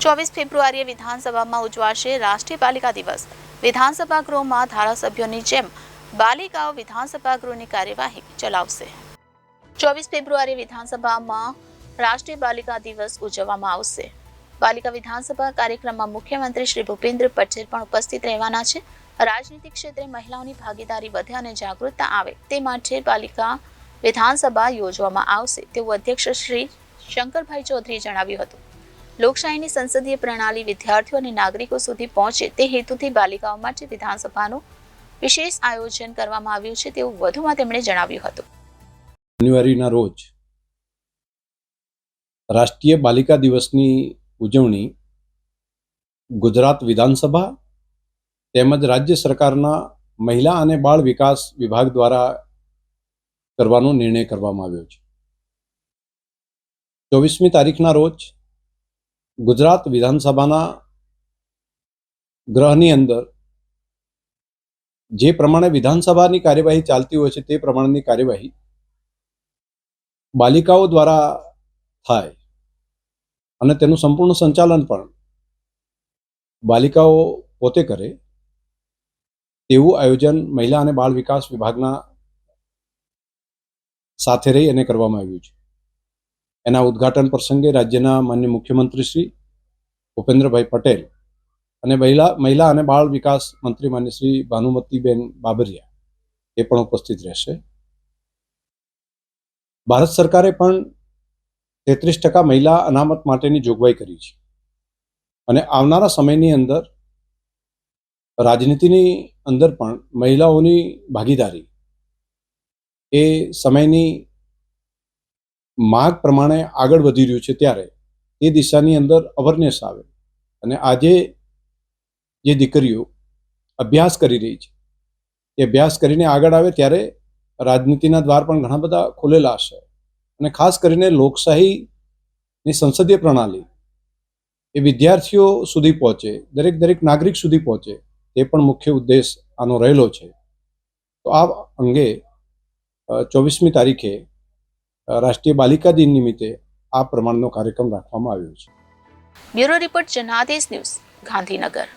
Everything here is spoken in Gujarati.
24 ફેબ્રુઆરીએ વિધાનસભામાં ઉજવાશે રાષ્ટ્રીય બાલિકા દિવસ। વિધાનસભા ગૃહમાં ધારાસભ્યોની જેમ બાલિકાઓ વિધાનસભા ગૃહની કાર્યવાહી ચલાવશે। 24 ફેબ્રુઆરીએ વિધાનસભામાં રાષ્ટ્રીય બાલિકા દિવસ ઉજવવામાં આવશે। બાલિકા વિધાનસભા કાર્યક્રમમાં મુખ્યમંત્રી શ્રી ભૂપેન્દ્ર પટેલ પણ ઉપસ્થિત રહેવાના છે। રાજનીતિક ક્ષેત્રે મહિલાઓની ભાગીદારી વધે અને જાગૃતતા આવે તે માટે બાલિકા વિધાનસભા યોજવામાં આવશે તેવું અધ્યક્ષ શ્રી શંકરભાઈ ચૌધરીએ જણાવ્યું હતું। લોકશાહીની સંસદીય પ્રણાલી વિદ્યાર્થીઓ અને નાગરિકો સુધી પહોંચે તે હેતુથી બાલિકાઓ માટે વિધાનસભાનું વિશેષ આયોજન કરવામાં આવ્યું છે તેવું વધુમાં તેમણે જણાવ્યું હતું। જાન્યુઆરીના રોજ રાષ્ટ્રીય બાલિકા દિવસની ઉજવણી ગુજરાત વિધાનસભા તેમજ રાજ્ય સરકારના મહિલા અને બાળ વિકાસ વિભાગ દ્વારા કરવાનો નિર્ણય કરવામાં આવ્યો છે। 24મી તારીખના રોજ ગુજરાત વિધાનસભાના ગૃહની અંદર જે પ્રમાણે વિધાનસભાની કાર્યવાહી ચાલતી હોય છે તે પ્રમાણેની કાર્યવાહી બાલિકાઓ દ્વારા થાય અને તેનું સંપૂર્ણ સંચાલન પણ બાલિકાઓ પોતે કરે તેવું આયોજન મહિલા અને બાળ વિકાસ વિભાગના સાથે રહી અને કરવામાં આવ્યું છે। એના ઉદ્ઘાટન પ્રસંગે રાજ્યના માનનીય મુખ્યમંત્રી શ્રી ભૂપેન્દ્રભાઈ પટેલ અને મહિલા અને બાળ વિકાસ મંત્રી માન્ય શ્રી ભાનુમતીબેન બાબરિયા એ પણ ઉપસ્થિત રહેશે। ભારત સરકારે પણ 33% મહિલા અનામત માટેની જોગવાઈ કરી છે અને આવનારા સમયની અંદર રાજનીતિની અંદર પણ મહિલાઓની ભાગીદારી એ સમયની માંગ પ્રમાણે આગળ વધી રહ્યું છે ત્યારે એ દિશાની અંદર અવેરનેસ આવે અને આજે જે દીકરીઓ અભ્યાસ કરી રહી છે એ અભ્યાસ કરીને આગળ આવે ત્યારે રાજનીતિના દ્વાર પણ ઘણા બધા ખુલેલા હશે અને ખાસ કરીને લોકશાહીની સંસદીય પ્રણાલી એ વિદ્યાર્થીઓ સુધી પહોંચે, દરેક નાગરિક સુધી પહોંચે તે પણ મુખ્ય ઉદ્દેશ આનો રહેલો છે। તો આ અંગે 24મી તારીખે રાષ્ટ્રીય બાલિકા દિન નિમિત્તે આ પ્રમાણનો કાર્યક્રમ રાખવામાં આવ્યો છે। Bureau report Janadesh news, Gandhinagar.